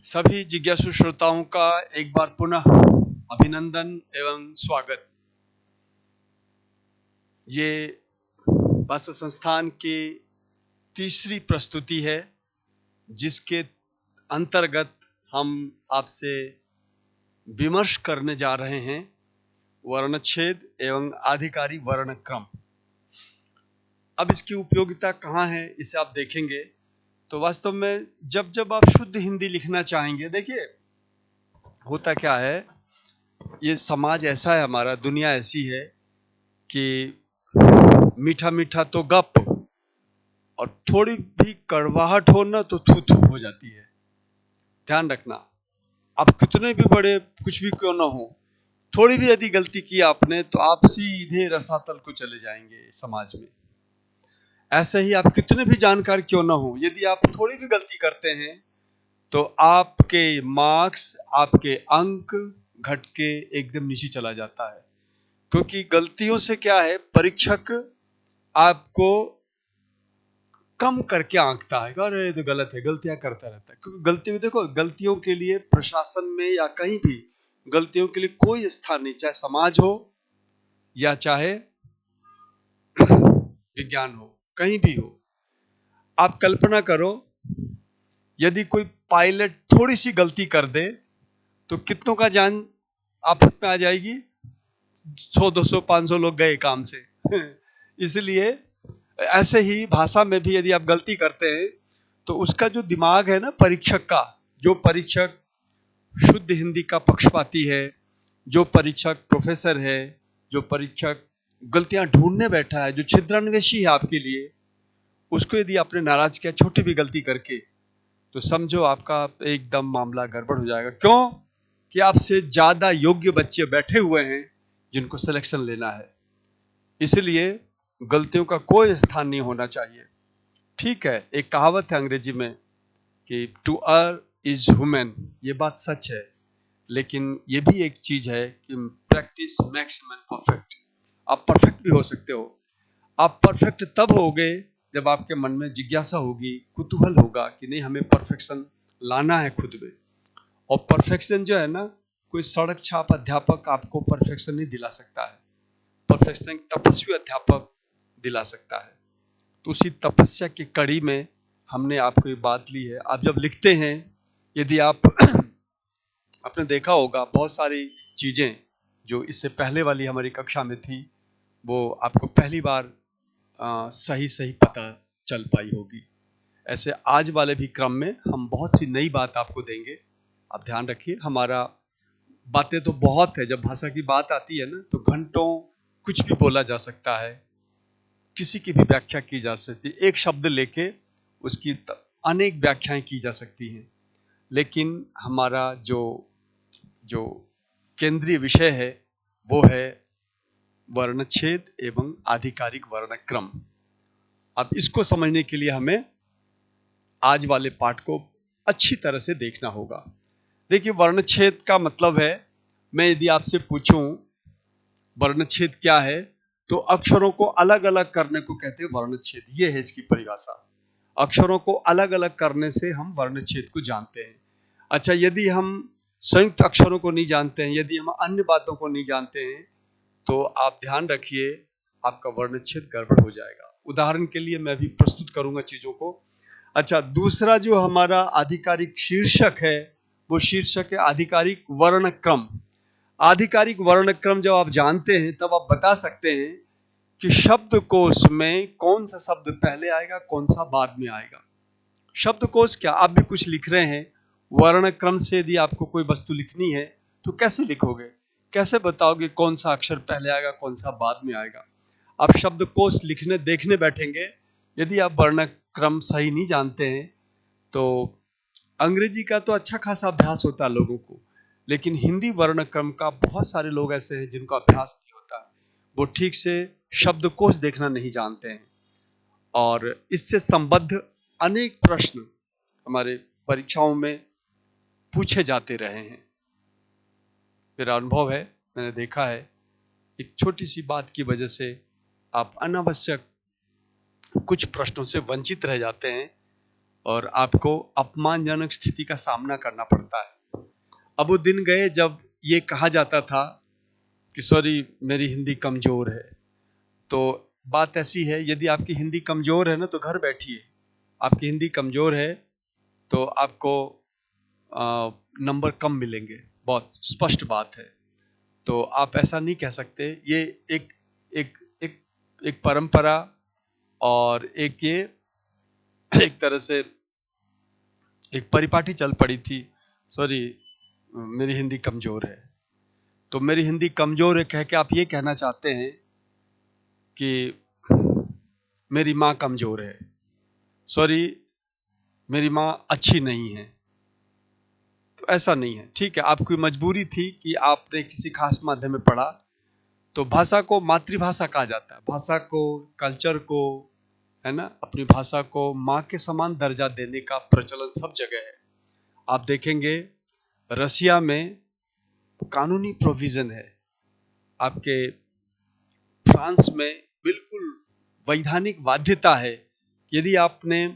सभी जिज्ञासु श्रोताओं का एक बार पुनः अभिनंदन एवं स्वागत। ये भाषा संस्थान की तीसरी प्रस्तुति है जिसके अंतर्गत हम आपसे विमर्श करने जा रहे हैं वर्णच्छेद एवं आधिकारिक वर्णक्रम। अब इसकी उपयोगिता कहाँ है इसे आप देखेंगे तो वास्तव में जब आप शुद्ध हिंदी लिखना चाहेंगे, देखिए होता क्या है, ये समाज ऐसा है, हमारा दुनिया ऐसी है कि मीठा मीठा तो गप और थोड़ी भी कड़वाहट हो ना तो थू थू हो जाती है। ध्यान रखना, आप कितने भी बड़े कुछ भी क्यों ना हो, थोड़ी भी यदि गलती की आपने तो आप सीधे रसातल को चले जाएंगे समाज में। ऐसे ही आप कितने भी जानकार क्यों ना हो, यदि आप थोड़ी भी गलती करते हैं तो आपके मार्क्स, आपके अंक घट के एकदम नीचे चला जाता है। क्योंकि गलतियों से क्या है, परीक्षक आपको कम करके आंकता है, अरे ये तो गलत है, गलतियां करता रहता है। क्योंकि गलतियों, देखो गलतियों के लिए प्रशासन में या कहीं भी गलतियों के लिए कोई स्थान नहीं, चाहे समाज हो या चाहे विज्ञान हो, कहीं भी हो। आप कल्पना करो, यदि कोई पायलट थोड़ी सी गलती कर दे तो कितनों का जान आफत में आ जाएगी। 100, 200, 500 लोग गए काम से। इसलिए ऐसे ही भाषा में भी यदि आप गलती करते हैं तो उसका जो दिमाग है ना परीक्षक का, जो परीक्षक शुद्ध हिंदी का पक्षपाती है, जो परीक्षक प्रोफेसर है, जो परीक्षक गलतियां ढूंढने बैठा है, जो छिद्रान्वेषी है आपके लिए, उसको यदि आपने नाराज किया छोटी भी गलती करके तो समझो आपका एकदम मामला गड़बड़ हो जाएगा। क्यों कि आपसे ज्यादा योग्य बच्चे बैठे हुए हैं जिनको सिलेक्शन लेना है। इसलिए गलतियों का कोई स्थान नहीं होना चाहिए। ठीक है, एक कहावत है अंग्रेजी में कि टू अर्र इज ह्यूमन, ये बात सच है, लेकिन ये भी एक चीज है कि प्रैक्टिस मेक्स मैन परफेक्ट। आप परफेक्ट भी हो सकते हो। आप परफेक्ट तब होगे जब आपके मन में जिज्ञासा होगी, कुतूहल होगा कि नहीं, हमें परफेक्शन लाना है खुद में। और परफेक्शन जो है ना, कोई सड़क छाप अध्यापक आपको परफेक्शन नहीं दिला सकता है। परफेक्शन तपस्वी अध्यापक दिला सकता है। तो उसी तपस्या की कड़ी में हमने आपको ये बात ली है। आप जब लिखते हैं, यदि आप आपने देखा होगा बहुत सारी चीजें जो इससे पहले वाली हमारी कक्षा में थी वो आपको पहली बार सही सही पता चल पाई होगी। ऐसे आज वाले भी क्रम में हम बहुत सी नई बात आपको देंगे। आप ध्यान रखिए, हमारा बातें तो बहुत है, जब भाषा की बात आती है ना तो घंटों कुछ भी बोला जा सकता है, किसी की भी व्याख्या की जा सकती है, एक शब्द लेके उसकी अनेक व्याख्याएं की जा सकती हैं। लेकिन हमारा जो जो केंद्रीय विषय है वो है वर्णच्छेद एवं आधिकारिक वर्णक्रम। अब इसको समझने के लिए हमें आज वाले पाठ को अच्छी तरह से देखना होगा। देखिए, वर्णच्छेद का मतलब है, मैं यदि आपसे पूछूं वर्णच्छेद क्या है तो अक्षरों को अलग अलग करने को कहते हैं वर्णच्छेद। ये है इसकी परिभाषा। अक्षरों को अलग अलग करने से हम वर्णच्छेद को जानते हैं। अच्छा, यदि हम संयुक्त अक्षरों को नहीं जानते हैं, यदि हम अन्य बातों को नहीं जानते हैं तो आप ध्यान रखिए आपका वर्णच्छेद गड़बड़ हो जाएगा। उदाहरण के लिए मैं भी प्रस्तुत करूंगा चीजों को। अच्छा, दूसरा जो हमारा आधिकारिक शीर्षक है वो शीर्षक है आधिकारिक वर्णक्रम। आधिकारिक वर्णक्रम जब आप जानते हैं तब आप बता सकते हैं कि शब्दकोश में कौन सा शब्द पहले आएगा, कौन सा बाद में आएगा। शब्दकोश क्या, आप भी कुछ लिख रहे हैं, वर्णक्रम से यदि आपको कोई वस्तु लिखनी है तो कैसे लिखोगे, कैसे बताओगे कौन सा अक्षर पहले आएगा, कौन सा बाद में आएगा। आप शब्दकोश लिखने देखने बैठेंगे, यदि आप वर्णक्रम सही नहीं जानते हैं तो अंग्रेजी का तो अच्छा खासा अभ्यास होता है लोगों को, लेकिन हिंदी वर्णक्रम का बहुत सारे लोग ऐसे हैं जिनको अभ्यास नहीं होता, वो ठीक से शब्दकोश देखना नहीं जानते हैं। और इससे संबद्ध अनेक प्रश्न हमारे परीक्षाओं में पूछे जाते रहे हैं। मेरा अनुभव है, मैंने देखा है, एक छोटी सी बात की वजह से आप अनावश्यक कुछ प्रश्नों से वंचित रह जाते हैं और आपको अपमानजनक स्थिति का सामना करना पड़ता है। अब वो दिन गए जब ये कहा जाता था कि सॉरी मेरी हिंदी कमजोर है। तो बात ऐसी है, यदि आपकी हिंदी कमजोर है ना तो घर बैठिए। आपकी हिंदी कमजोर है तो आपको नंबर कम मिलेंगे, बहुत स्पष्ट बात है। तो आप ऐसा नहीं कह सकते। ये एक एक एक एक परंपरा और एक ये एक तरह से एक परिपाटी चल पड़ी थी, सॉरी मेरी हिंदी कमजोर है। तो मेरी हिंदी कमजोर है कह के आप ये कहना चाहते हैं कि मेरी माँ कमजोर है, सॉरी मेरी माँ अच्छी नहीं है। तो ऐसा नहीं है, ठीक है, आपकी मजबूरी थी कि आपने किसी खास माध्यम में पढ़ा। तो भाषा को मातृभाषा कहा जाता है, भाषा को, कल्चर को, है ना, अपनी भाषा को माँ के समान दर्जा देने का प्रचलन सब जगह है। आप देखेंगे रसिया में कानूनी प्रोविजन है, आपके फ्रांस में बिल्कुल वैधानिक बाध्यता है। यदि आपने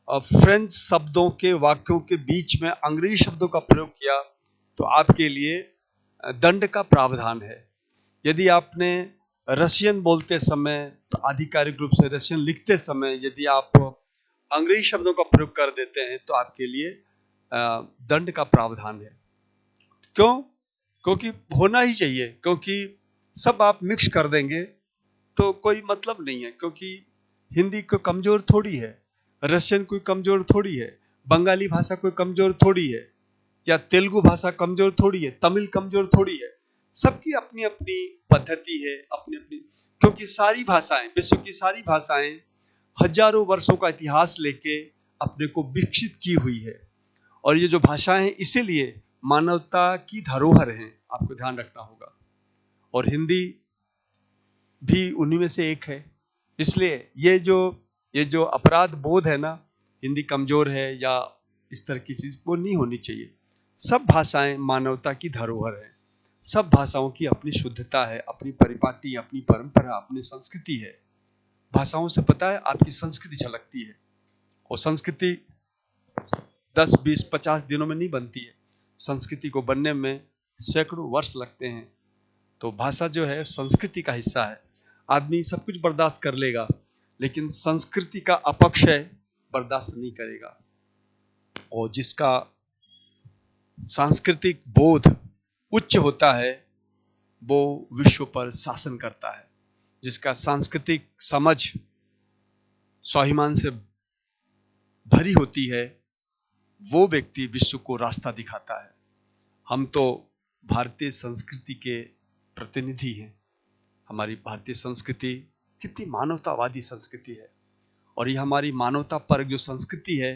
फ्रेंच शब्दों के वाक्यों के बीच में अंग्रेजी शब्दों का प्रयोग किया तो आपके लिए दंड का प्रावधान है। यदि आपने रशियन बोलते समय, तो आधिकारिक रूप से रशियन लिखते समय यदि आप अंग्रेजी शब्दों का प्रयोग कर देते हैं तो आपके लिए दंड का प्रावधान है। क्यों? क्योंकि होना ही चाहिए, क्योंकि सब आप मिक्स कर देंगे तो कोई मतलब नहीं है। क्योंकि हिंदी कोई कमजोर थोड़ी है, रशियन कोई कमजोर थोड़ी है, बंगाली भाषा कोई कमजोर थोड़ी है, या तेलुगु भाषा कमजोर थोड़ी है, तमिल कमजोर थोड़ी है। सबकी अपनी अपनी पद्धति है, अपनी अपनी। क्योंकि सारी भाषाएं, विश्व की सारी भाषाएं हजारों वर्षों का इतिहास लेके अपने को विकसित की हुई है। और ये जो भाषाएं इसीलिए मानवता की धरोहर हैं, आपको ध्यान रखना होगा। और हिंदी भी उन्हीं में से एक है। इसलिए ये जो अपराध बोध है ना, हिंदी कमजोर है या इस तरह की चीज, वो नहीं होनी चाहिए। सब भाषाएं मानवता की धरोहर है। सब भाषाओं की अपनी शुद्धता है, अपनी परिपाटी, अपनी परंपरा, अपनी संस्कृति है। भाषाओं से पता है आपकी संस्कृति झलकती है। और संस्कृति 10, 20, 50 दिनों में नहीं बनती है। संस्कृति को बनने में सैकड़ों वर्ष लगते हैं। तो भाषा जो है संस्कृति का हिस्सा है। आदमी सब कुछ बर्दाश्त कर लेगा, लेकिन संस्कृति का अपक्षय बर्दाश्त नहीं करेगा। और जिसका सांस्कृतिक बोध उच्च होता है वो विश्व पर शासन करता है। जिसका सांस्कृतिक समझ स्वाभिमान से भरी होती है वो व्यक्ति विश्व को रास्ता दिखाता है। हम तो भारतीय संस्कृति के प्रतिनिधि हैं। हमारी भारतीय संस्कृति कितनी मानवतावादी संस्कृति है। और ये हमारी मानवता पर जो संस्कृति है,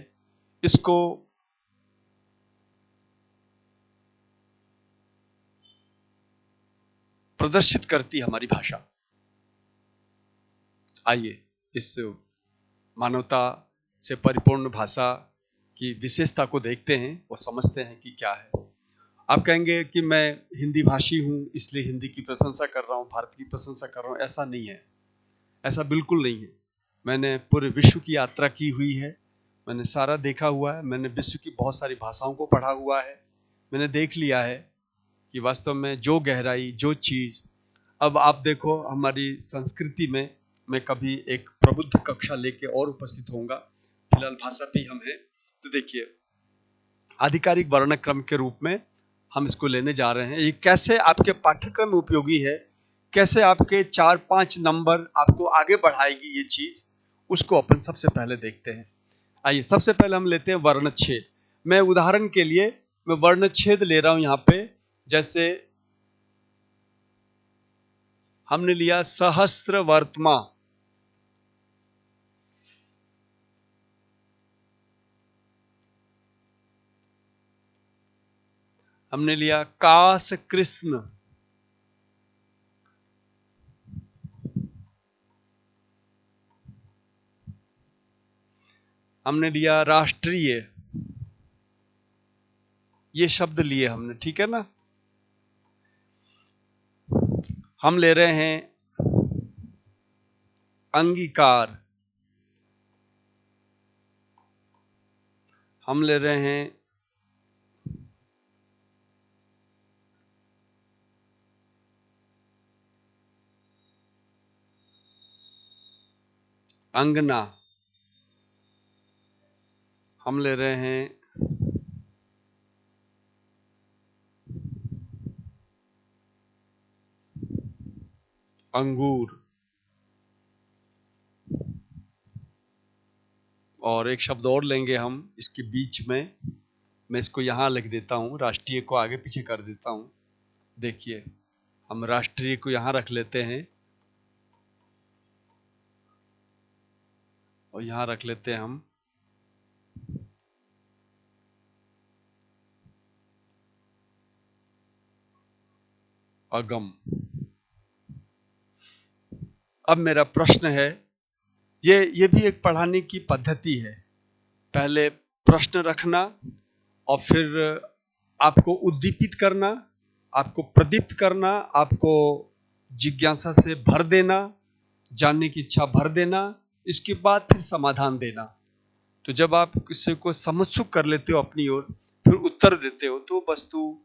इसको प्रदर्शित करती है हमारी भाषा। आइए इस मानवता से परिपूर्ण भाषा की विशेषता को देखते हैं और समझते हैं कि क्या है। आप कहेंगे कि मैं हिंदी भाषी हूं इसलिए हिंदी की प्रशंसा कर रहा हूं, भारत की प्रशंसा कर रहा हूं। ऐसा नहीं है, ऐसा बिल्कुल नहीं है। मैंने पूरे विश्व की यात्रा की हुई है, मैंने सारा देखा हुआ है, मैंने विश्व की बहुत सारी भाषाओं को पढ़ा हुआ है। मैंने देख लिया है कि वास्तव में जो गहराई, जो चीज़, अब आप देखो हमारी संस्कृति में, मैं कभी एक प्रबुद्ध कक्षा लेके और उपस्थित होऊंगा, फिलहाल भाषा पे हम हैं। तो देखिए आधिकारिक वर्णक्रम के रूप में हम इसको लेने जा रहे हैं। ये कैसे आपके पाठ्यक्रम में उपयोगी है, कैसे आपके 4-5 नंबर आपको आगे बढ़ाएगी ये चीज, उसको अपन सबसे पहले देखते हैं। आइए सबसे पहले हम लेते हैं वर्णच्छेद। मैं उदाहरण के लिए मैं वर्णच्छेद ले रहा हूं यहां पे। जैसे हमने लिया सहस्र वर्तमा, हमने लिया कास कृष्ण, हमने लिया राष्ट्रीय। ये शब्द लिए हमने, ठीक है ना। हम ले रहे हैं अंगीकार, हम ले रहे हैं अंगना, हम ले रहे हैं अंगूर, और एक शब्द और लेंगे हम इसके बीच में। मैं इसको यहाँ लिख देता हूँ, राष्ट्रीय को आगे पीछे कर देता हूँ। देखिए, हम राष्ट्रीय को यहाँ रख लेते हैं और यहाँ रख लेते हैं हम अगम। अब मेरा प्रश्न है, ये भी एक पढ़ाने की पद्धति है। पहले प्रश्न रखना और फिर आपको उद्दीपित करना, आपको प्रदीप्त करना, आपको जिज्ञासा से भर देना, जानने की इच्छा भर देना, इसके बाद फिर समाधान देना। तो जब आप किसी को समुत्सुक कर लेते हो अपनी ओर, फिर उत्तर देते हो, तो वस्तु,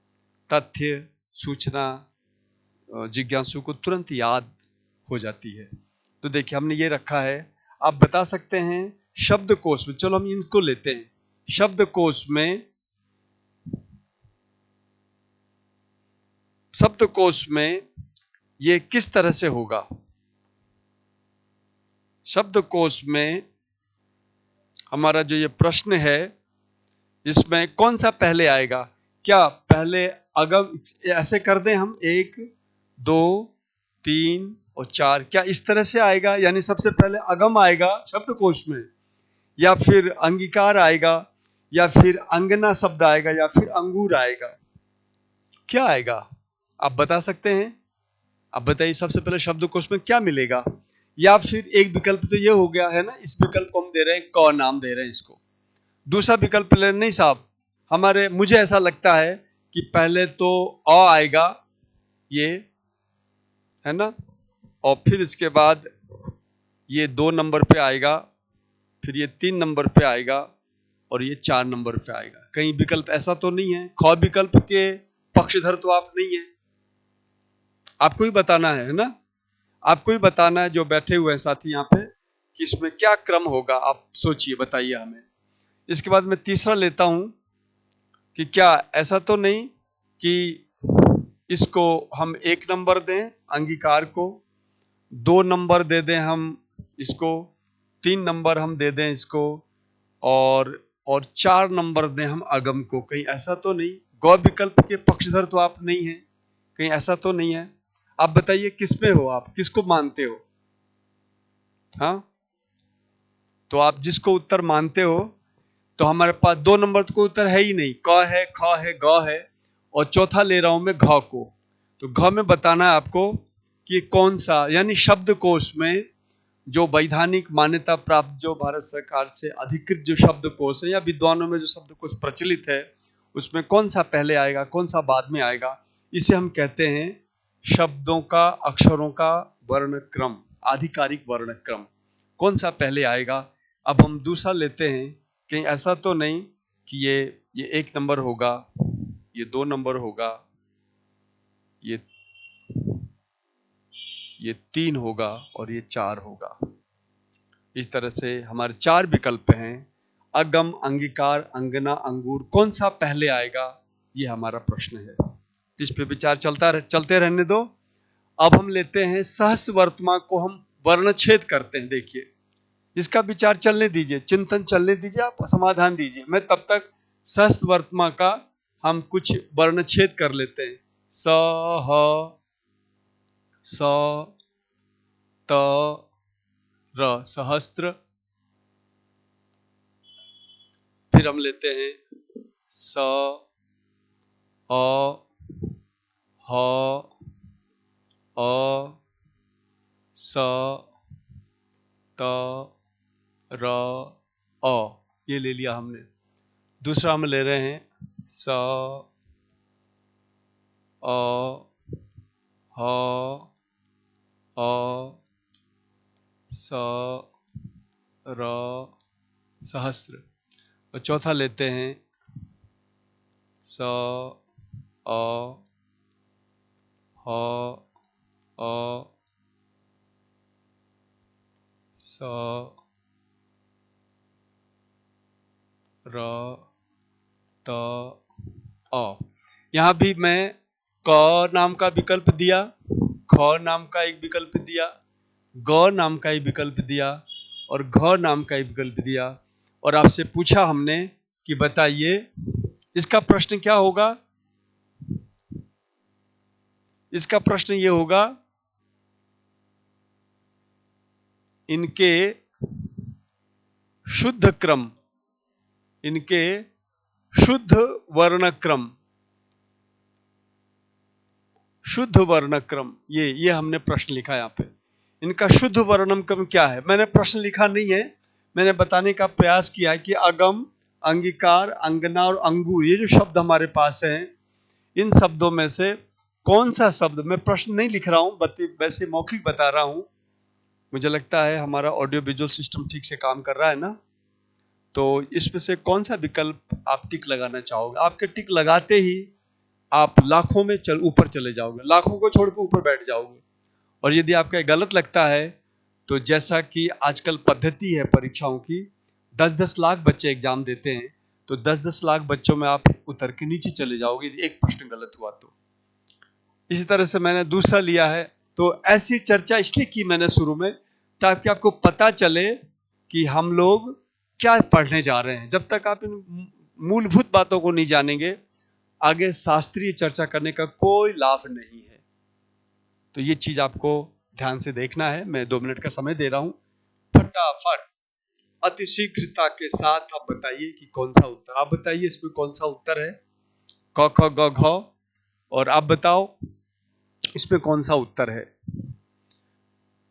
तथ्य, सूचना जिज्ञासु को तुरंत याद हो जाती है। तो देखिए, हमने ये रखा है। आप बता सकते हैं शब्दकोश में, चलो हम इनको लेते हैं। शब्दकोश में ये किस तरह से होगा? शब्दकोश में हमारा जो ये प्रश्न है, इसमें कौन सा पहले आएगा? क्या पहले अगम ऐसे कर दें हम, 1 2 3 और 4, क्या इस तरह से आएगा? यानी सबसे पहले अगम आएगा शब्दकोश में, या फिर अंगीकार आएगा, या फिर अंगना शब्द आएगा, या फिर अंगूर आएगा? क्या आएगा आप बता सकते हैं? आप बताइए, सबसे पहले शब्दकोश में क्या मिलेगा? या फिर एक विकल्प तो ये हो गया है ना, इस विकल्प को हम दे रहे हैं, क नाम दे रहे हैं इसको। दूसरा विकल्प ले, नहीं साहब, मुझे ऐसा लगता है कि पहले तो अ आएगा, ये है ना, और फिर इसके बाद ये 2 नंबर पे आएगा, फिर ये 3 नंबर पे आएगा, और ये 4 नंबर पे आएगा। कहीं विकल्प ऐसा तो नहीं है? ख विकल्प के पक्षधर तो आप नहीं है, आपको ही बताना है ना? आपको ही बताना है, जो बैठे हुए हैं साथी यहाँ पे, कि इसमें क्या क्रम होगा। आप सोचिए, बताइए हमें। इसके बाद मैं तीसरा लेता हूं कि क्या ऐसा तो नहीं कि इसको हम 1 नंबर दें अंगीकार को, 2 नंबर दे दें हम इसको, 3 नंबर हम दे दें इसको, और 4 नंबर दें हम अगम को? कहीं ऐसा तो नहीं? गौ विकल्प के पक्षधर तो आप नहीं हैं, कहीं ऐसा तो नहीं है? आप बताइए किस में हो, आप किसको मानते हो? हाँ, तो आप जिसको उत्तर मानते हो, तो हमारे पास 2 नंबर तो कोई उत्तर है ही नहीं। क है, ख है, ग है, और चौथा ले रहा हूं मैं घ को। तो घ में बताना है आपको कि कौन सा, यानी शब्दकोश में जो वैधानिक मान्यता प्राप्त, जो भारत सरकार से अधिकृत जो शब्दकोश है, या विद्वानों में जो शब्दकोश प्रचलित है, उसमें कौन सा पहले आएगा, कौन सा बाद में आएगा? इसे हम कहते हैं शब्दों का, अक्षरों का वर्ण क्रम, आधिकारिक वर्ण क्रम। कौन सा पहले आएगा? अब हम दूसरा लेते हैं, कहीं ऐसा तो नहीं कि ये 1 नंबर होगा, ये 2 नंबर होगा, ये 3 होगा, और ये 4 होगा। इस तरह से हमारे 4 विकल्प हैं, अगम, अंगीकार, अंगना, अंगूर। कौन सा पहले आएगा, ये हमारा प्रश्न है। इस पे विचार चलते रहने दो। अब हम लेते हैं सहस्त्र वर्तमान को, हम वर्णच्छेद करते हैं। देखिए, इसका विचार चलने दीजिए, चिंतन चलने दीजिए, आप समाधान दीजिए। मैं तब तक सहस्त्र वर्तमान का हम कुछ वर्णच्छेद कर लेते हैं। स, ह, स, त, र, सहस्त्र। फिर हम लेते हैं स, अ, ह, अ, स, त, र, अ। ये ले लिया हमने। दूसरा हम ले रहे हैं स, अ, ह, अ, स, र, सहस्त्र। और चौथा लेते हैं स अ ह अ स र त अ। यहाँ भी मैं क नाम का विकल्प दिया, ख नाम का एक विकल्प दिया, ग नाम का एक विकल्प दिया और घ नाम का एक विकल्प दिया। और आपसे पूछा हमने कि बताइए इसका प्रश्न क्या होगा। इसका प्रश्न ये होगा इनके शुद्ध क्रम, इनके शुद्ध वर्णक्रम, शुद्ध वर्णक्रम, ये हमने प्रश्न लिखा है यहाँ पे। इनका शुद्ध वर्णक्रम क्या है? मैंने प्रश्न लिखा नहीं है, मैंने बताने का प्रयास किया है कि अगम, अंगीकार, अंगना और अंगूर, ये जो शब्द हमारे पास हैं, इन शब्दों में से कौन सा शब्द, मैं प्रश्न नहीं लिख रहा हूं, वैसे मौखिक बता रहा हूं। मुझे लगता है हमारा ऑडियो विजुअल सिस्टम ठीक से काम कर रहा है ना, तो इसमें से कौन सा विकल्प आप टिक लगाना चाहोगे? आपके टिक लगाते ही आप लाखों में ऊपर चले जाओगे, लाखों को छोड़ के ऊपर बैठ जाओगे। और यदि आपका गलत लगता है तो जैसा कि आजकल पद्धति है परीक्षाओं की, 10-10 लाख बच्चे एग्जाम देते हैं, तो 10-10 लाख बच्चों में आप उतर के नीचे चले जाओगे यदि एक प्रश्न गलत हुआ तो। इसी तरह से मैंने दूसरा लिया है। तो ऐसी चर्चा इसलिए की मैंने शुरू में, ताकि आपको पता चले कि हम लोग क्या पढ़ने जा रहे हैं। जब तक आप इन मूलभूत बातों को नहीं जानेंगे, आगे शास्त्रीय चर्चा करने का कोई लाभ नहीं है। तो ये चीज आपको ध्यान से देखना है। मैं 2 मिनट का समय दे रहा हूं, फटाफट अति शीघ्रता के साथ आप बताइए कि कौन सा उत्तर, आप बताइए इसमें कौन सा उत्तर है। क ख ग घ, और आप बताओ इसमें कौन सा उत्तर है।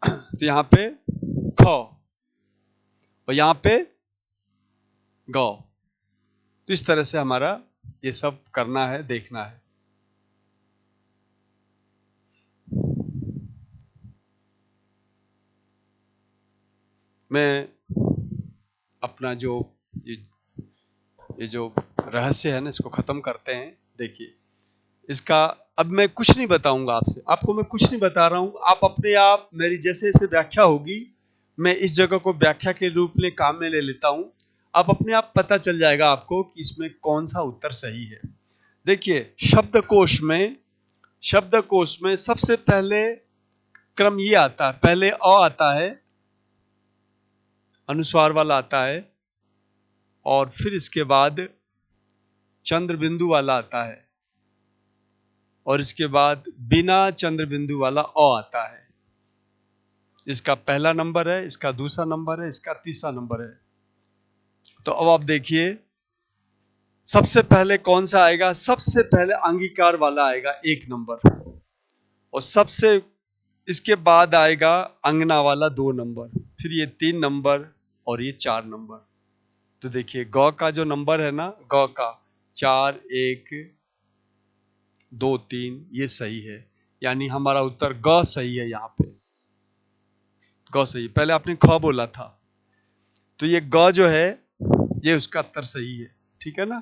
तो यहाँ पे ख और यहाँ पे ग। तो इस तरह से हमारा ये सब करना है, देखना है। मैं अपना जो ये जो रहस्य है ना, इसको खत्म करते हैं। देखिए इसका अब मैं कुछ नहीं बताऊंगा आपसे, आपको मैं कुछ नहीं बता रहा हूं। आप अपने आप मेरी जैसे जैसे व्याख्या होगी, मैं इस जगह को व्याख्या के रूप में काम में ले लेता हूं। आप अपने आप पता चल जाएगा आपको कि इसमें कौन सा उत्तर सही है। देखिए शब्दकोश में सबसे पहले क्रम ये आता है, पहले अ आता है, अनुस्वार वाला आता है, और फिर इसके बाद चंद्र बिंदु वाला आता है, और इसके बाद बिना चंद्र बिंदु वाला अ आता है। इसका पहला नंबर है, इसका दूसरा नंबर है, इसका तीसरा नंबर है। तो अब आप देखिए सबसे पहले कौन सा आएगा। सबसे पहले अंगीकार वाला आएगा 1 नंबर, और सबसे इसके बाद आएगा अंगना वाला 2 नंबर, फिर ये 3 नंबर और ये 4 नंबर। तो देखिए ग का जो नंबर है ना, ग का 4 1 2 3, ये सही है, यानी हमारा उत्तर ग सही है। यहाँ पे ग सही, पहले आपने ख बोला था, तो ये ग जो है ये उसका उत्तर सही है, ठीक है ना।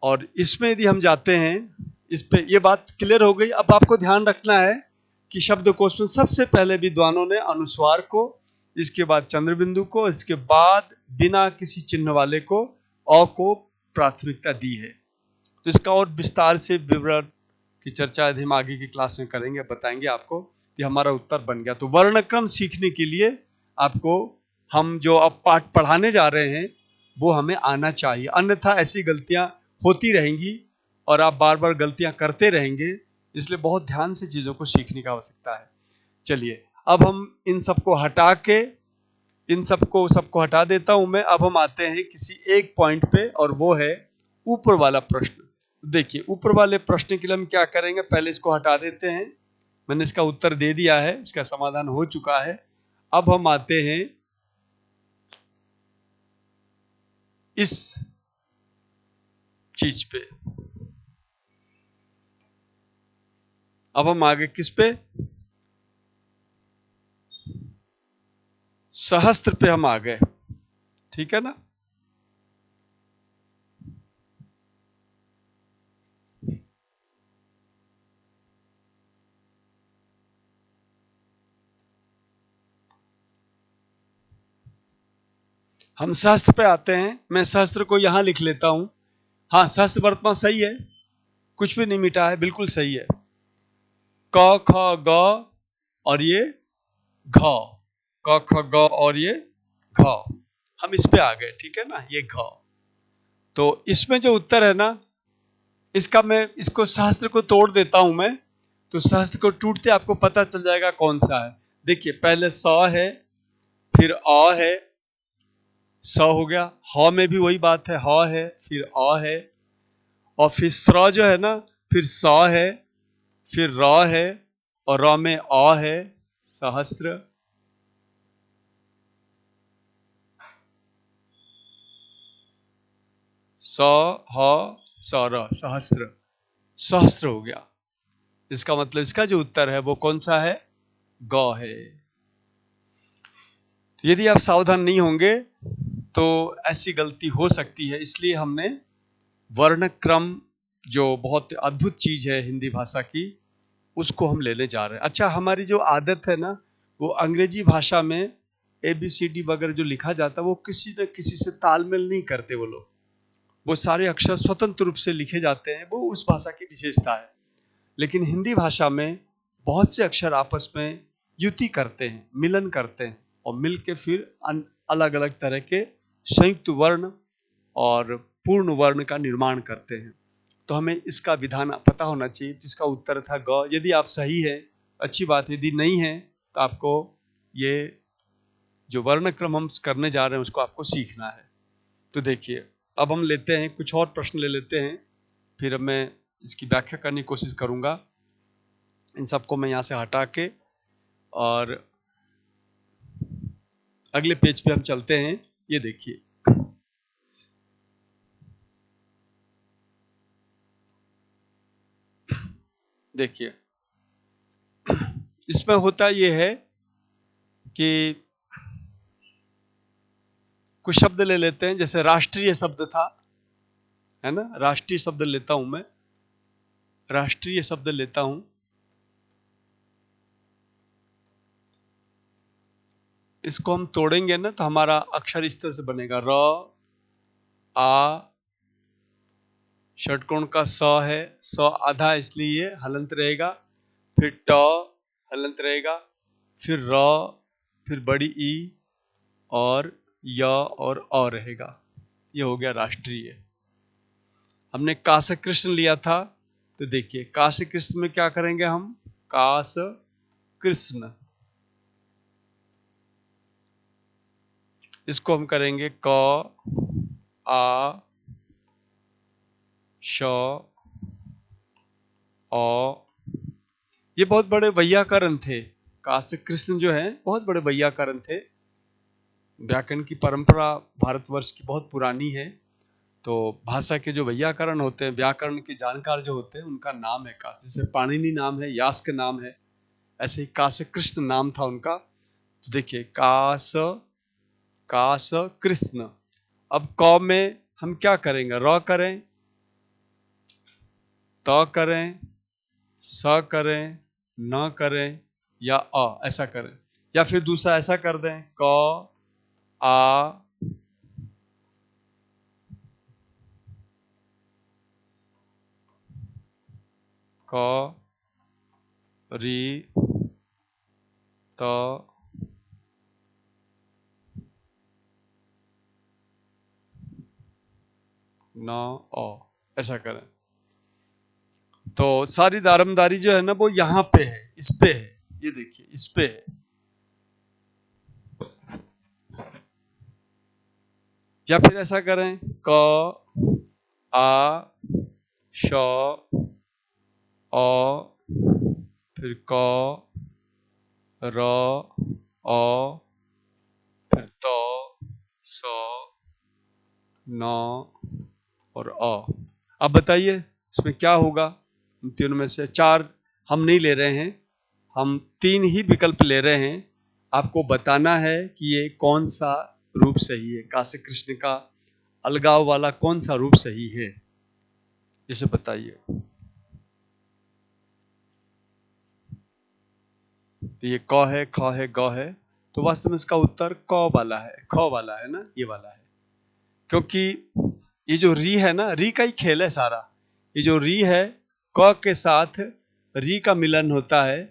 और इसमें यदि हम जाते हैं, इस पे ये बात क्लियर हो गई। अब आपको ध्यान रखना है कि शब्दकोश में सबसे पहले विद्वानों ने अनुस्वार को, इसके बाद चंद्र बिंदु को, इसके बाद बिना किसी चिन्ह वाले को, अ को प्राथमिकता दी है। तो इसका और विस्तार से विवरण की चर्चा यदि हम आगे की क्लास में करेंगे, बताएंगे आपको कि हमारा उत्तर बन गया। तो वर्णक्रम सीखने के लिए आपको हम जो अब पाठ पढ़ाने जा रहे हैं वो हमें आना चाहिए, अन्यथा ऐसी गलतियां होती रहेंगी और आप बार बार गलतियां करते रहेंगे। इसलिए बहुत ध्यान से चीजों को सीखने की आवश्यकता है। चलिए अब हम इन सबको हटा के, इन सबको हटा देता हूं मैं। अब हम आते हैं किसी एक पॉइंट पे, और वो है ऊपर वाला प्रश्न। देखिए ऊपर वाले प्रश्न के लिए हम क्या करेंगे, पहले इसको हटा देते हैं। मैंने इसका उत्तर दे दिया है, इसका समाधान हो चुका है। अब हम आते हैं इस चीज पे। अब हम आगे किस पे, सहस्त्र पे हम आ गए, ठीक है ना। हम सहस्त्र पे आते हैं। मैं सहस्त्र को यहां लिख लेता हूं। हाँ, सहस्त्र वर्तमान सही है, कुछ भी नहीं मिटा है, बिल्कुल सही है। क ख ग और ये घ, क ख ग और ये घ, हम इस पे आ गए, ठीक है ना, ये घ। तो इसमें जो उत्तर है ना, इसका मैं इसको सहस्त्र को तोड़ देता हूं मैं, तो सहस्त्र को टूटते आपको पता चल जाएगा कौन सा है। देखिए, पहले स है, फिर अ है, स हो गया। ह में भी वही बात है, ह है, फिर अ है, और फिर स्र जो है ना, फिर स है, फिर र है, और र में अ है, सहस्त्र। स ह स र, सहस्त्र, सहस्त्र हो गया। इसका मतलब इसका जो उत्तर है वो कौन सा है? ग है। यदि आप सावधान नहीं होंगे तो ऐसी गलती हो सकती है, इसलिए हमने वर्ण क्रम, जो बहुत अद्भुत चीज है हिंदी भाषा की, उसको हम लेने जा रहे हैं। अच्छा, हमारी जो आदत है ना, वो अंग्रेजी भाषा में ABCD वगैरह जो लिखा जाता है वो किसी न किसी से तालमेल नहीं करते वो लोग। वो सारे अक्षर स्वतंत्र रूप से लिखे जाते हैं, वो उस भाषा की विशेषता है। लेकिन हिंदी भाषा में बहुत से अक्षर आपस में युति करते हैं, मिलन करते हैं, और मिल के फिर अलग अलग तरह के संयुक्त वर्ण और पूर्ण वर्ण का निर्माण करते हैं। तो हमें इसका विधान पता होना चाहिए। तो इसका उत्तर था ग। यदि आप सही है, अच्छी बात है, यदि नहीं है तो आपको ये जो वर्ण क्रम हम करने जा रहे हैं उसको आपको सीखना है। तो देखिए, अब हम लेते हैं कुछ और प्रश्न ले लेते हैं, फिर मैं इसकी व्याख्या करने की कोशिश करूंगा। इन सबको मैं यहाँ से हटा के, और अगले पेज पे हम चलते हैं। ये देखिए, देखिए इसमें होता ये है कि कुछ शब्द ले लेते हैं, जैसे राष्ट्रीय शब्द था, है ना, राष्ट्रीय शब्द लेता हूं मैं, राष्ट्रीय शब्द लेता हूं। इसको हम तोड़ेंगे ना तो हमारा अक्षर इस तरह से बनेगा, र आ, षटकोण का स है, स आधा इसलिए ये हलंत रहेगा, फिर ट हलंत रहेगा, फिर र, फिर बड़ी ई, और य और अ रहेगा। ये हो गया राष्ट्रीय। हमने काश कृष्ण लिया था, तो देखिए काश कृष्ण में क्या करेंगे हम, काश कृष्ण, इसको हम करेंगे क आ श अ। ये बहुत बड़े वैयाकरण थे, काश कृष्ण जो है बहुत बड़े वैयाकरण थे। व्याकरण की परंपरा भारतवर्ष की बहुत पुरानी है। तो भाषा के जो वैयाकरण होते हैं, व्याकरण के जानकार जो होते हैं, उनका नाम है काश। जैसे पाणिनि नाम है, यास्क नाम है, ऐसे ही काश कृष्ण नाम था उनका। तो देखिए काश, काश कृष्ण। अब क में हम क्या करेंगे, र करें, त करें, स करें, न करें, या अ ऐसा करें, या फिर दूसरा ऐसा कर दें, क आ क री त न अ, ऐसा करें। तो सारी दारमदारी जो है ना वो यहाँ पे है, इस पे है, ये देखिए इस पे है। या फिर ऐसा करें, क आ श अ, फिर क र अ, फिर त स न और अ। अब बताइए इसमें क्या होगा। इन तीनों में से चार हम नहीं ले रहे हैं, हम तीन ही विकल्प ले रहे हैं। आपको बताना है कि ये कौन सा रूप सही है, काशी कृष्ण का अलगाव वाला कौन सा रूप सही है, इसे बताइए। तो ये क है, ख है, ग है, तो वास्तव में इसका उत्तर क वाला है, ख वाला है ना, ये वाला है। क्योंकि ये जो री है ना, री का ही खेल है सारा। ये जो री है, क के साथ री का मिलन होता है।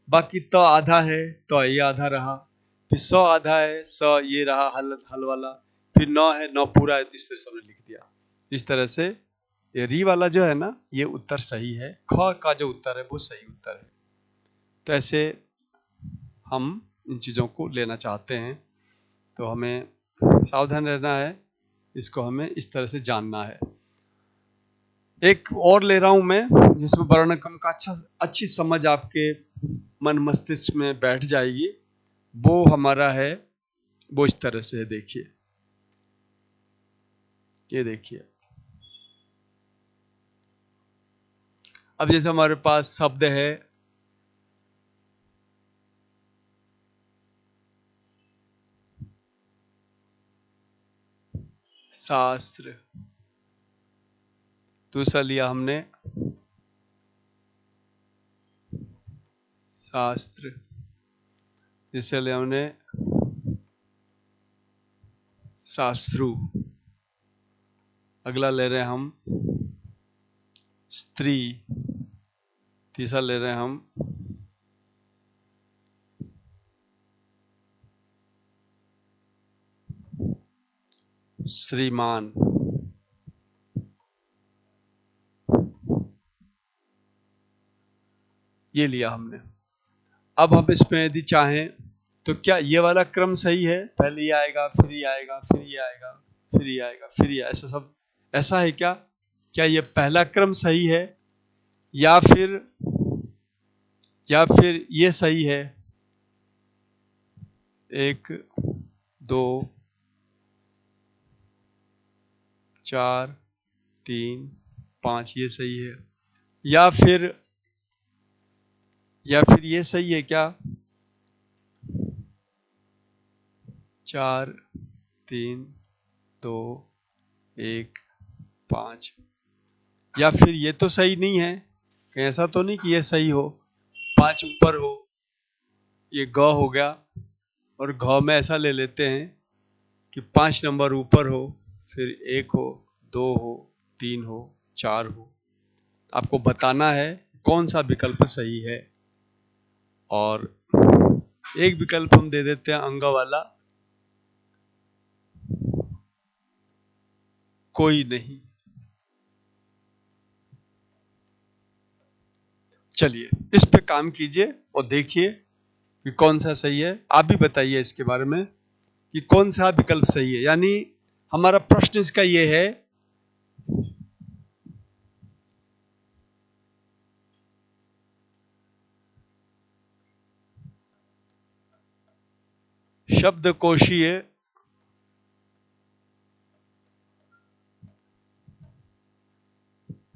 बाकी त आधा है तो ये आधा रहा, फिर स आधा है, स ये रहा हल वाला, फिर न है, न पूरा है, तो इस तरह से हमने लिख दिया। इस तरह से ये री वाला जो है ना, ये उत्तर सही है। ख का जो उत्तर है वो सही उत्तर है। तो ऐसे हम इन चीज़ों को लेना चाहते हैं, तो हमें सावधान रहना है, इसको हमें इस तरह से जानना है। एक और ले रहा हूं मैं, जिसमें वर्णक्रम का अच्छी समझ आपके मन मस्तिष्क में बैठ जाएगी। वो हमारा है, वो इस तरह से है, देखिए, ये देखिए। अब जैसे हमारे पास शब्द है शास्त्र, दूसरा लिया हमने शास्त्र, तीसरा लिया हमने शास्त्रु, अगला ले रहे हैं हम स्त्री, तीसरा ले रहे हैं हम श्रीमान। ये लिया हमने। अब हम इसमें यदि चाहें तो क्या ये वाला क्रम सही है? पहले ये आएगा, फिर ये आएगा, फिर ये आएगा, फिर ये आएगा, फिर ये, ऐसा सब ऐसा है क्या? क्या ये पहला क्रम सही है, या फिर ये सही है? 1 2 4 3 5 ये सही है, या फिर ये सही है क्या? 4 3 2 1 5, या फिर ये तो सही नहीं है, कहीं ऐसा तो नहीं कि ये सही हो, 5 ऊपर हो, ये ग हो गया, और घ में ऐसा ले लेते हैं कि 5 नंबर ऊपर हो, फिर 1 हो, 2 हो, 3 हो, 4 हो। आपको बताना है कौन सा विकल्प सही है, और एक विकल्प हम दे देते हैं अंग वाला, कोई नहीं। चलिए इस पे काम कीजिए और देखिए कि कौन सा सही है। आप भी बताइए इसके बारे में कि कौन सा विकल्प सही है। यानी हमारा प्रश्न इसका ये है, शब्दकोशीय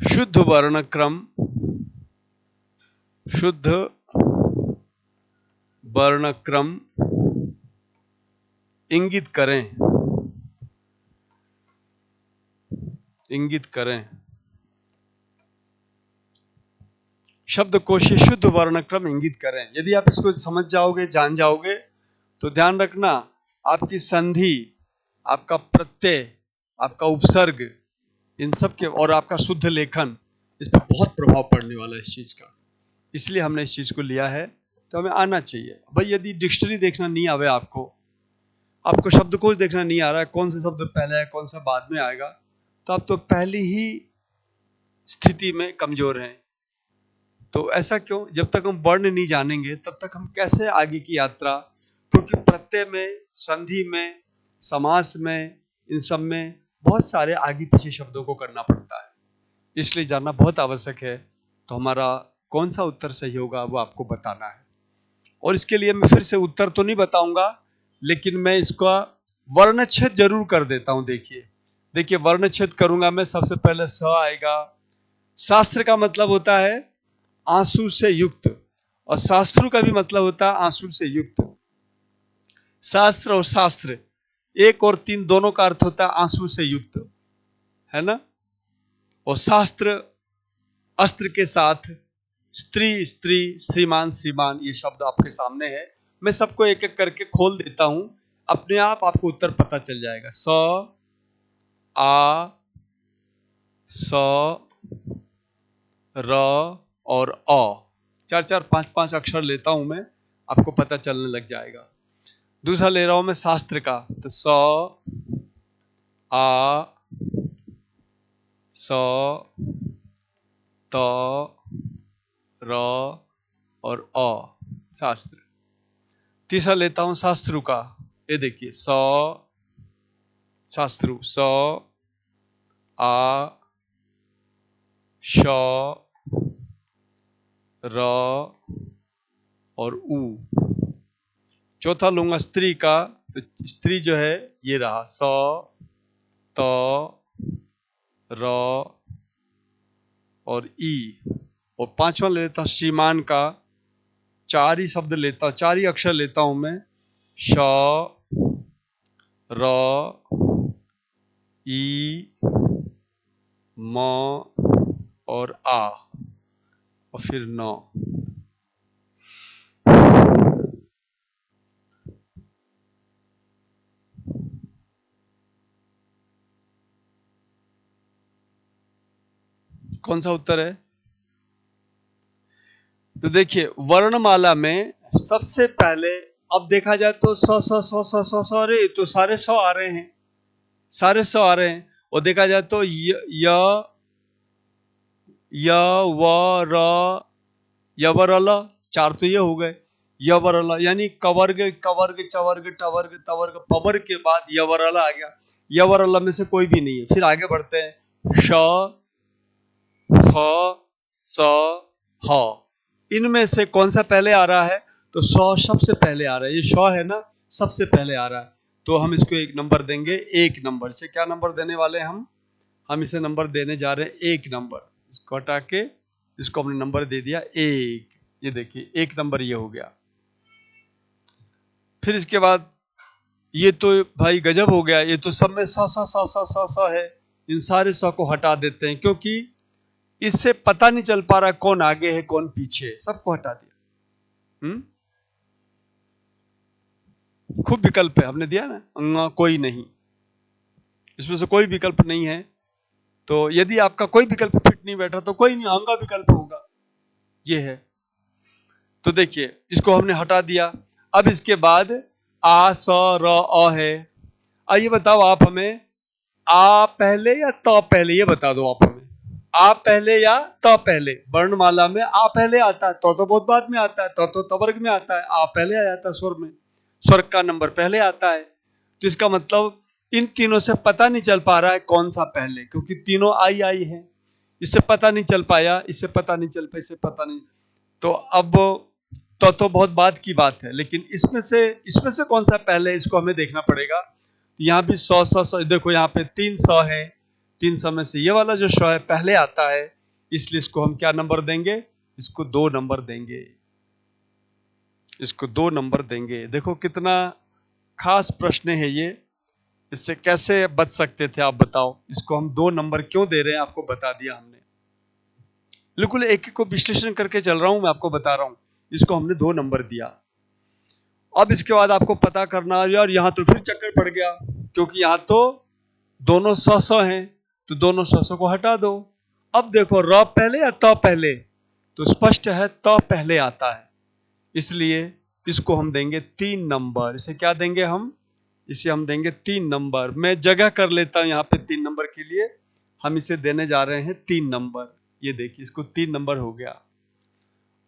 शुद्ध वर्णक्रम, शुद्ध वर्णक्रम इंगित करें शब्दकोशीय शुद्ध वर्णक्रम इंगित करें। यदि आप इसको समझ जाओगे, जान जाओगे, तो ध्यान रखना आपकी संधि, आपका प्रत्यय, आपका उपसर्ग, इन सब के, और आपका शुद्ध लेखन, इस पर बहुत प्रभाव पड़ने वाला है इस चीज का। इसलिए हमने इस चीज को लिया है, तो हमें आना चाहिए भाई। यदि डिक्शनरी देखना नहीं आवे, आपको शब्दकोश देखना नहीं आ रहा है, कौन सा शब्द पहले है, कौन सा बाद में आएगा, तो आप तो पहली ही स्थिति में कमजोर हैं। तो ऐसा क्यों? जब तक हम वर्ण नहीं जानेंगे तब तक हम कैसे आगे की यात्रा, क्योंकि प्रत्यय में, संधि में, समास में, इन सब में बहुत सारे आगे पीछे शब्दों को करना पड़ता है, इसलिए जानना बहुत आवश्यक है। तो हमारा कौन सा उत्तर सही होगा वो आपको बताना है। और इसके लिए मैं फिर से उत्तर तो नहीं बताऊंगा, लेकिन मैं इसका वर्णच्छेद जरूर कर देता हूं। देखिए वर्णच्छेद करूंगा मैं। सबसे पहले स आएगा। शास्त्र का मतलब होता है आंसू से युक्त, और शास्त्रु का भी मतलब होता है आंसू से युक्त। शास्त्र और शास्त्र, 1 और 3 दोनों का अर्थ होता है आंसू से युक्त, है ना। और शास्त्र, अस्त्र के साथ, स्त्री स्त्री, श्रीमान श्रीमान, ये शब्द आपके सामने है। मैं सबको एक एक करके खोल देता हूं, अपने आप आपको उत्तर पता चल जाएगा। स, आ, स, र और अ, 4-4, 5-5 अक्षर लेता हूं मैं, आपको पता चलने लग जाएगा। दूसरा ले रहा हूं मैं शास्त्र का, तो स, आ, स, त, र और अ, शास्त्र। तीसरा लेता हूं शास्त्रु का, ये देखिए स, शास्त्रु, स, आ, श, र और उ। चौथा लूंगा स्त्री का, तो स्त्री जो है ये रहा, स, त, र और ई। और पांचवा ले लेता हूं श्रीमान का, 4 ही शब्द लेता हूं, 4 ही अक्षर लेता हूं मैं, श, र, ई, म और आ और फिर न। कौन सा उत्तर है? तो देखिए वर्णमाला में सबसे पहले, अब देखा जाए तो सौ सौ सौ सौ सौ सौ रे, तो सारे 100 आ रहे हैं, सारे 100 आ रहे हैं। और देखा जाए तो य, व, र, यवरल, 4 तो ये हो गए। यवरल यानी कवर्ग, कवर्ग, चवर्ग, टवर्ग, तवर्ग, पवर्ग के बाद यवरल आ गया। यवरल में से कोई भी नहीं है। फिर आगे बढ़ते हैं, श, ह, स, ह, इनमें से कौन सा पहले आ रहा है? तो स सबसे पहले आ रहा है, ये श है ना, सबसे पहले आ रहा है, तो हम इसको 1 नंबर देंगे। 1 नंबर से क्या नंबर देने वाले हैं हम इसे नंबर देने जा रहे हैं 1 नंबर। इसको हटा के इसको हमने नंबर दे दिया 1। ये देखिए 1 नंबर ये हो गया। फिर इसके बाद ये तो भाई गजब हो गया, ये तो सब में 100 है। इन सारे 100 को हटा देते हैं, क्योंकि इससे पता नहीं चल पा रहा कौन आगे है कौन पीछे है, सबको हटा दिया। खूब विकल्प है, हमने दिया ना, कोई नहीं, इसमें से कोई विकल्प नहीं है। तो यदि आपका कोई विकल्प फिट नहीं बैठा तो कोई नहीं, अंगा विकल्प होगा, ये है। तो देखिए इसको हमने हटा दिया। अब इसके बाद आ, स, र, अ है। आइए बताओ आप हमें, आ पहले या त पहले, ये बता दो आप हमें, आ पहले या त पहले? वर्णमाला में आ पहले आता है, तो बहुत बाद में आता है, तो तवर्ग में आता है, आ पहले आ जाता है स्वर में, स्वर का नंबर पहले आता है। तो इसका मतलब इन तीनों से पता नहीं चल पा रहा है कौन सा पहले, क्योंकि तीनों आई आई है। इससे पता नहीं चल पाया, इससे पता नहीं चल पाया, इससे पता नहीं। तो अब तो बहुत बाद की बात है, लेकिन इसमें से कौन सा पहले, इसको हमें देखना पड़ेगा। यहाँ भी 100 देखो यहाँ पे 300 है, 300 में से ये वाला जो 100 है पहले आता है, इसलिए इसको हम क्या नंबर देंगे? इसको 2 नंबर देंगे, इसको 2 नंबर देंगे। देखो कितना खास प्रश्न है ये, इससे कैसे बच सकते थे आप बताओ। इसको हम 2 नंबर क्यों दे रहे हैं, आपको बता दिया हमने। बिल्कुल एक एक को विश्लेषण करके चल रहा हूं, मैं आपको बता रहा हूं। इसको हमने 2 नंबर दिया। अब इसके बाद आपको पता करना, यार यहां तो फिर चक्कर पड़ गया, क्योंकि यहां तो दोनों 100 हैं, तो दोनों 100 को हटा दो। अब देखो र पहले या त पहले, तो स्पष्ट है त पहले आता है, इसलिए इसको हम देंगे 3 नंबर। इसे क्या देंगे हम? इसे हम देंगे 3 नंबर। मैं जगह कर लेता हूं यहाँ पे 3 नंबर के लिए, हम इसे देने जा रहे हैं 3 नंबर। ये देखिए इसको 3 नंबर हो गया।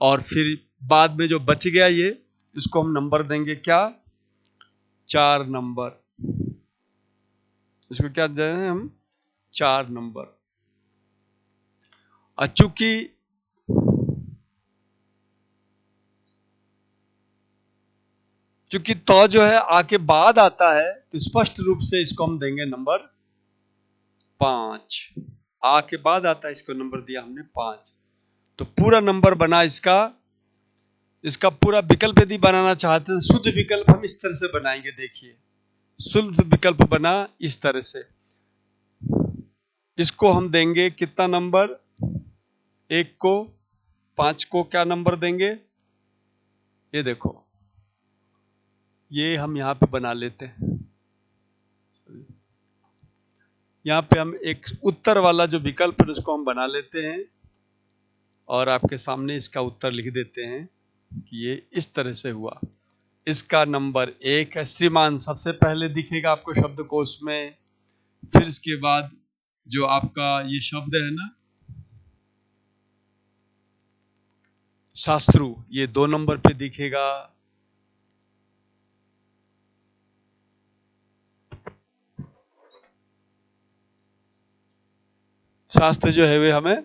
और फिर बाद में जो बच गया ये, इसको हम नंबर देंगे क्या? 4 नंबर। इसको क्या दे रहे हैं हम? 4 नंबर। और चूंकि तो जो है आके बाद आता है, तो स्पष्ट रूप से इसको हम देंगे नंबर 5। आ के बाद आता है, इसको नंबर दिया हमने 5। तो पूरा नंबर बना इसका। इसका पूरा विकल्प यदि बनाना चाहते हैं, शुद्ध विकल्प हम इस तरह से बनाएंगे। देखिए शुद्ध विकल्प बना इस तरह से। इसको हम देंगे कितना नंबर? 1 को, 5 को क्या नंबर देंगे? ये देखो ये हम यहाँ पे बना लेते हैं। यहाँ पे हम एक उत्तर वाला जो विकल्प है उसको हम बना लेते हैं और आपके सामने इसका उत्तर लिख देते हैं कि ये इस तरह से हुआ। इसका नंबर 1 है। श्रीमान सबसे पहले दिखेगा आपको शब्दकोश में, फिर इसके बाद जो आपका ये शब्द है ना शास्त्रु, ये 2 नंबर पे दिखेगा। शास्त्र जो है वे हमें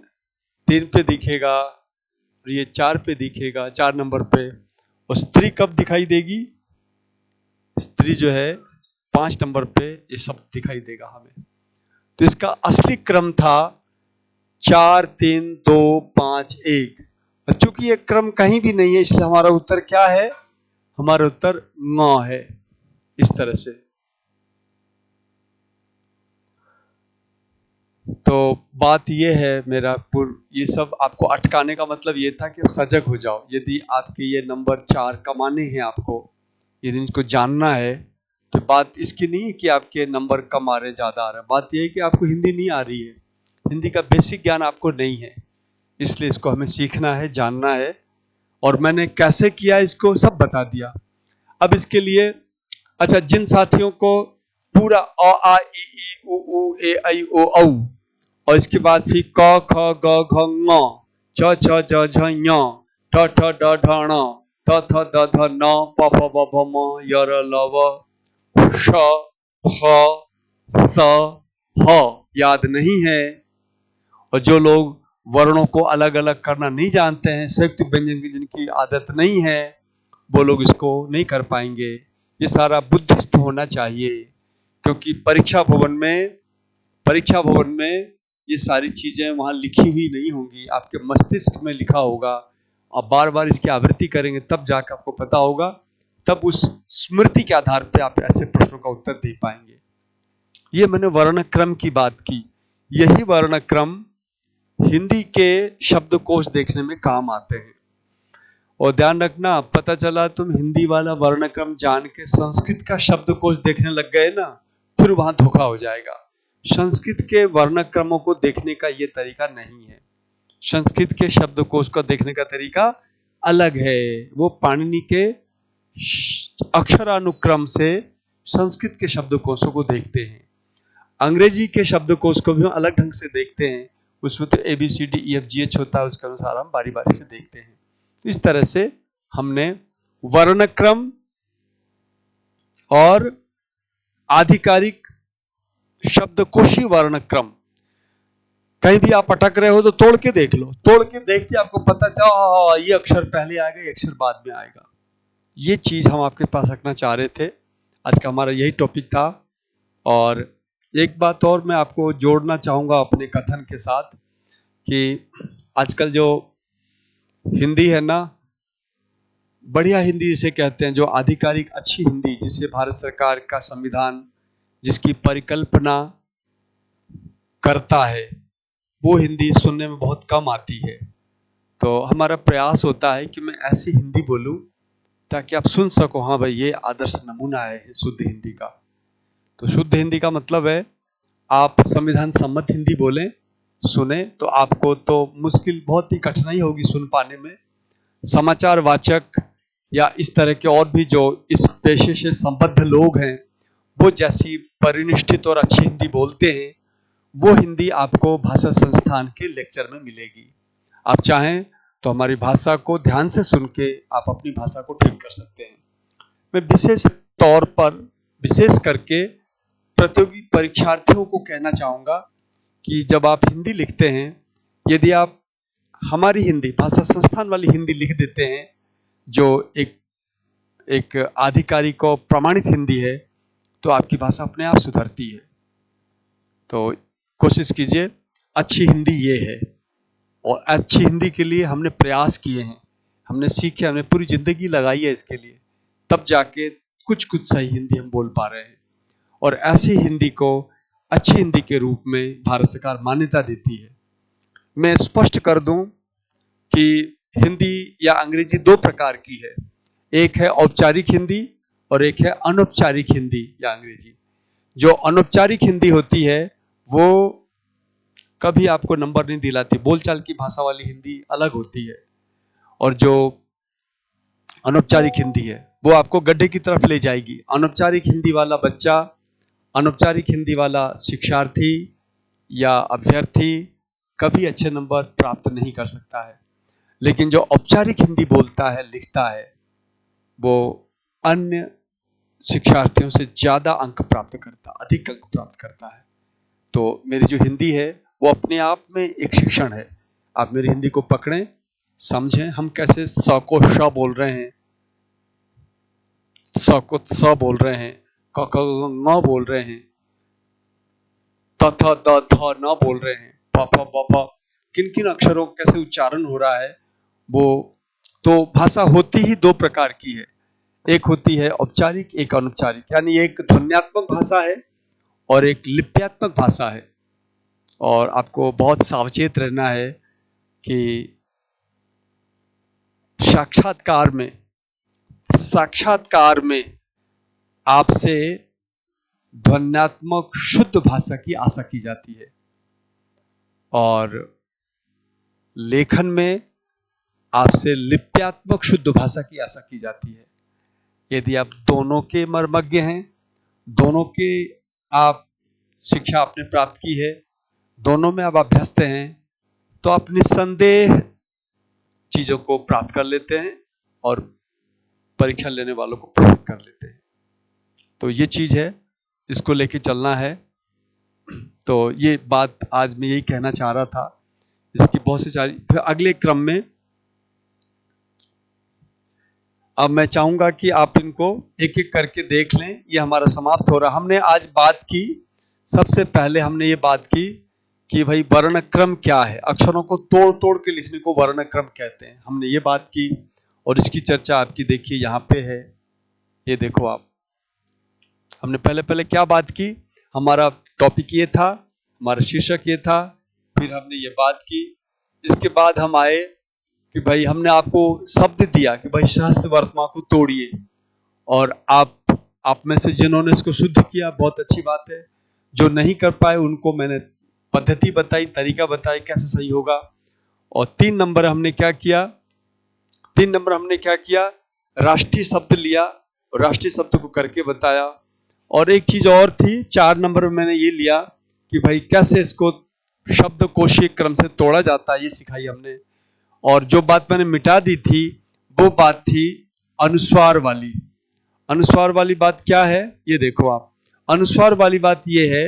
3 पे दिखेगा और ये 4 पे दिखेगा, 4 नंबर पे। और स्त्री कब दिखाई देगी? स्त्री जो है 5 नंबर पे ये शब्द दिखाई देगा हमें। तो इसका असली क्रम था 4 3 2 5 1। और चूंकि ये क्रम कहीं भी नहीं है इसलिए हमारा उत्तर क्या है? हमारा उत्तर 9 है। इस तरह से। तो बात ये है मेरा ये सब आपको अटकाने का मतलब ये था कि सजग हो जाओ। यदि आपके ये नंबर 4 कमाने हैं आपको, यदि इनको जानना है, तो बात इसकी नहीं है कि आपके नंबर कम आ रहे ज्यादा आ रहे। बात यह है कि आपको हिंदी नहीं आ रही है, हिंदी का बेसिक ज्ञान आपको नहीं है, इसलिए इसको हमें सीखना है, जानना है। और मैंने कैसे किया इसको सब बता दिया। अब इसके लिए अच्छा, जिन साथियों को पूरा अ आ इ ई उ ऊ ए ऐ ओ औ और इसके बाद फिर क ख ग घ ङ छ छ ज झ ञ ठ ठ ड ढ ण थ थ द ध न प फ ब भ म य र ल व श ह स ह याद नहीं है, और जो लोग वर्णों को अलग अलग करना नहीं जानते हैं, संयुक्त व्यंजन की जिनकी आदत नहीं है, वो लोग इसको नहीं कर पाएंगे। ये सारा बुद्धिस्ट होना चाहिए, क्योंकि परीक्षा भवन में ये सारी चीजें वहां लिखी हुई नहीं होंगी, आपके मस्तिष्क में लिखा होगा। आप बार बार इसकी आवृत्ति करेंगे तब जाकर आपको पता होगा, तब उस स्मृति के आधार पर आप ऐसे प्रश्नों का उत्तर दे पाएंगे। ये मैंने वर्णक्रम की बात की। यही वर्णक्रम हिंदी के शब्दकोश देखने में काम आते हैं। और ध्यान रखना, पता चला तुम हिंदी वाला वर्णक्रम जान के संस्कृत का शब्दकोश देखने लग गए ना, फिर वहां धोखा हो जाएगा। संस्कृत के वर्णक्रमों को देखने का ये तरीका नहीं है। संस्कृत के शब्दकोश को देखने का तरीका अलग है। वो पाणिनि के अक्षरानुक्रम से संस्कृत के शब्दकोशों को देखते हैं। अंग्रेजी के शब्दकोश को भी हम अलग ढंग से देखते हैं। उसमें तो ABCDEFGH होता है, उसके अनुसार हम बारी बारी से देखते हैं। इस तरह से हमने वर्णक्रम और आधिकारिक शब्दकोशी वर्णक्रम, कहीं भी आप अटक रहे हो तो तोड़ के देख लो, तोड़ के देखते आपको पता चला ये अक्षर पहले आएगा, ये अक्षर बाद में आएगा। ये चीज हम आपके पास रखना चाह रहे थे। आज का हमारा यही टॉपिक था। और एक बात और मैं आपको जोड़ना चाहूंगा अपने कथन के साथ कि आजकल जो हिंदी है ना, बढ़िया हिंदी जिसे कहते हैं, जो आधिकारिक अच्छी हिंदी, जिसे भारत सरकार का संविधान जिसकी परिकल्पना करता है, वो हिंदी सुनने में बहुत कम आती है। तो हमारा प्रयास होता है कि मैं ऐसी हिंदी बोलूं ताकि आप सुन सको, हाँ भाई ये आदर्श नमूना है शुद्ध हिंदी का। तो शुद्ध हिंदी का मतलब है आप संविधान सम्मत हिंदी बोलें, सुने, तो आपको तो मुश्किल, बहुत ही कठिनाई होगी सुन पाने में। समाचार वाचक या इस तरह के और भी जो इस पेशे से संबद्ध लोग हैं, वो जैसी परिनिष्ठित और अच्छी हिंदी बोलते हैं, वो हिंदी आपको भाषा संस्थान के लेक्चर में मिलेगी। आप चाहें तो हमारी भाषा को ध्यान से सुन के आप अपनी भाषा को ठीक कर सकते हैं। मैं विशेष तौर पर, विशेष करके प्रतियोगी परीक्षार्थियों को कहना चाहूँगा कि जब आप हिंदी लिखते हैं, यदि आप हमारी हिंदी, भाषा संस्थान वाली हिंदी लिख देते हैं, जो एक आधिकारिक और प्रमाणित हिंदी है, तो आपकी भाषा अपने आप सुधरती है। तो कोशिश कीजिए, अच्छी हिंदी ये है। और अच्छी हिंदी के लिए हमने प्रयास किए हैं, हमने सीखे, हमने पूरी जिंदगी लगाई है इसके लिए, तब जाके कुछ सही हिंदी हम बोल पा रहे हैं। और ऐसी हिंदी को अच्छी हिंदी के रूप में भारत सरकार मान्यता देती है। मैं स्पष्ट कर दूं कि हिंदी या अंग्रेजी 2 प्रकार की है। एक है औपचारिक हिंदी और एक है अनौपचारिक हिंदी या अंग्रेजी। जो अनौपचारिक हिंदी होती है वो कभी आपको नंबर नहीं दिलाती, बोलचाल की भाषा वाली हिंदी अलग होती है, और जो अनौपचारिक हिंदी है वो आपको गड्ढे की तरफ ले जाएगी। अनौपचारिक हिंदी वाला बच्चा, अनौपचारिक हिंदी वाला शिक्षार्थी या अभ्यर्थी कभी अच्छे नंबर प्राप्त नहीं कर सकता है। लेकिन जो औपचारिक हिंदी बोलता है, लिखता है, वो अन्य शिक्षार्थियों से ज्यादा अंक प्राप्त करता, अधिक अंक प्राप्त करता है। तो मेरी जो हिंदी है वो अपने आप में एक शिक्षण है। आप मेरी हिंदी को पकड़ें, समझें हम कैसे स को श बोल रहे हैं, स को स बोल रहे हैं, क ख न बोल रहे हैं, त थ द थ न बोल रहे हैं, प फ ब भ किन किन अक्षरों का कैसे उच्चारण हो रहा है। वो तो भाषा होती ही दो प्रकार की है, एक होती है औपचारिक, एक अनौपचारिक। यानी एक ध्वन्यात्मक भाषा है और एक लिप्यात्मक भाषा है। और आपको बहुत सावचेत रहना है कि साक्षात्कार में आपसे ध्वन्यात्मक शुद्ध भाषा की आशा की जाती है, और लेखन में आपसे लिप्यात्मक शुद्ध भाषा की आशा की जाती है। यदि आप दोनों के मर्मज्ञ हैं, दोनों के आप शिक्षा आपने प्राप्त की है, दोनों में आप अभ्यस्त हैं, तो आप निस्संदेह चीजों को प्राप्त कर लेते हैं और परीक्षा लेने वालों को प्रभावित कर लेते हैं। तो ये चीज है, इसको लेके चलना है। तो ये बात आज मैं यही कहना चाह रहा था। इसकी बहुत सी सारी, फिर अगले क्रम में अब मैं चाहूंगा कि आप इनको एक एक करके देख लें। ये हमारा समाप्त हो रहा। हमने आज बात की, सबसे पहले हमने ये बात की कि भाई वर्णक्रम क्या है, अक्षरों को तोड़ तोड़ के लिखने को वर्णक्रम कहते हैं। हमने ये बात की और इसकी चर्चा आपकी देखिए यहाँ पे है। ये देखो आप, हमने पहले क्या बात की, हमारा टॉपिक ये था, हमारा शीर्षक ये था, फिर हमने ये बात की। इसके बाद हम आए कि भाई हमने आपको शब्द दिया कि भाई सहस्त्र वर्तमान को तोड़िए, और आप में से जिन्होंने इसको शुद्ध किया बहुत अच्छी बात है। जो नहीं कर पाए उनको मैंने पद्धति बताई, तरीका बताई कैसे सही होगा। और 3 नंबर हमने क्या किया, राष्ट्रीय शब्द लिया और राष्ट्रीय शब्द को करके बताया। और एक चीज और थी, 4 नंबर में मैंने ये लिया कि भाई कैसे इसको शब्दकोशीय क्रम से तोड़ा जाता है, ये सिखाई हमने। और जो बात मैंने मिटा दी थी वो बात थी अनुस्वार वाली। अनुस्वार वाली बात क्या है, ये देखो आप। अनुस्वार वाली बात ये है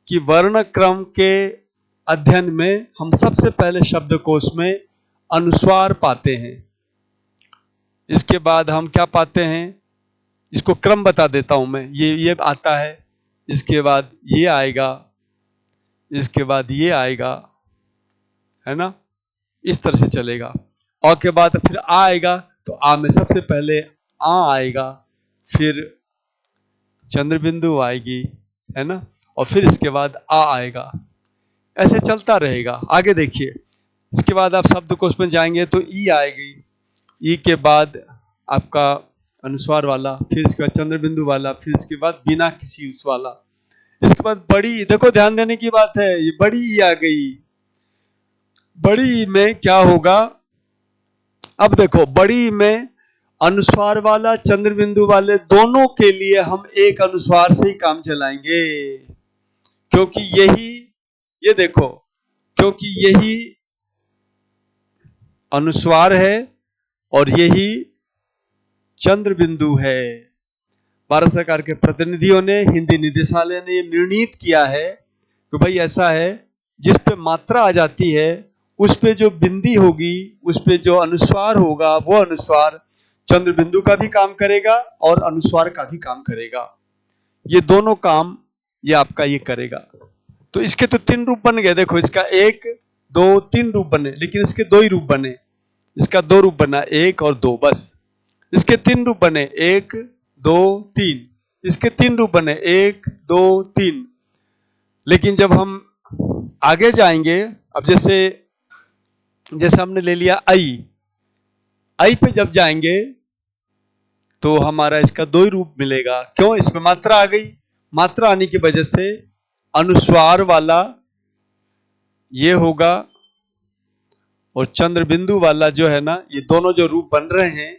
कि वर्ण क्रम के अध्ययन में हम सबसे पहले शब्दकोश में अनुस्वार पाते हैं। इसके बाद हम क्या पाते हैं, इसको क्रम बता देता हूं मैं। ये आता है, इसके बाद ये आएगा, इसके बाद ये आएगा, है ना, इस तरह से चलेगा। अ के बाद फिर आ आएगा, तो आ में सबसे पहले आ आएगा, फिर चंद्र बिंदु आएगी, है ना, और फिर इसके बाद आ आएगा। ऐसे चलता रहेगा। आगे देखिए, इसके बाद आप शब्दकोश में जाएंगे तो ई आएगी, ई के बाद आपका अनुस्वार वाला, फिर इसके बाद चंद्र बिंदु वाला, फिर इसके बाद बिना किसी उस वाला, इसके बाद बड़ी, देखो ध्यान देने की बात है, ये बड़ी ई आ गई। बड़ी में क्या होगा, अब देखो बड़ी में अनुस्वार वाला, चंद्र बिंदु वाले दोनों के लिए हम एक अनुस्वार से ही काम चलाएंगे, क्योंकि यही, ये देखो, क्योंकि यही अनुस्वार है और यही चंद्र बिंदु है। भारत सरकार के प्रतिनिधियों ने, हिंदी निदेशालय ने ये निर्णीत किया है कि भाई ऐसा है, जिस पे मात्रा आ जाती है उस पे जो बिंदी होगी, उस पे जो अनुस्वार होगा, वो अनुस्वार चंद्र बिंदु का भी काम करेगा और अनुस्वार का भी काम करेगा। ये दोनों काम ये आपका ये करेगा। तो इसके तो 3 रूप बन गए। देखो, इसका 1, 2, 3 रूप बने, लेकिन इसके 2 ही रूप बने। इसका 2 रूप बना, 1 और 2, बस। इसके 3 रूप बने, 1, 2, 3। इसके 3 रूप बने, 1, 2, 3। लेकिन जब हम आगे जाएंगे, अब जैसे हमने ले लिया आई पे जब जाएंगे तो हमारा इसका दो ही रूप मिलेगा। क्यों? इसमें मात्रा आ गई, मात्रा आने की वजह से अनुस्वार वाला ये होगा और चंद्र बिंदु वाला जो है ना, ये दोनों जो रूप बन रहे हैं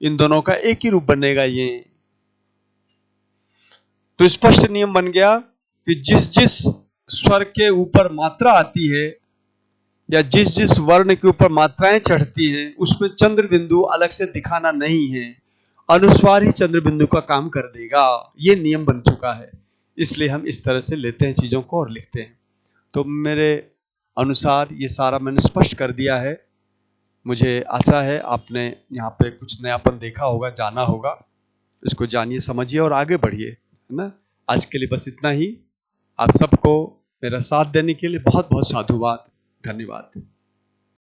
इन दोनों का एक ही रूप बनेगा ये। तो स्पष्ट नियम बन गया कि जिस जिस स्वर के ऊपर मात्रा आती है या जिस जिस वर्ण के ऊपर मात्राएं चढ़ती हैं उसमें चंद्र बिंदु अलग से दिखाना नहीं है, अनुस्वार ही चंद्र बिंदु का काम कर देगा। ये नियम बन चुका है, इसलिए हम इस तरह से लेते हैं चीजों को और लिखते हैं। तो मेरे अनुसार ये सारा मैंने स्पष्ट कर दिया है। मुझे आशा है आपने यहाँ पे कुछ नयापन देखा होगा, जाना होगा। इसको जानिए, समझिए और आगे बढ़िए, है ना। आज के लिए बस इतना ही। आप सबको मेरा साथ देने के लिए बहुत बहुत साधुवाद, धन्यवाद।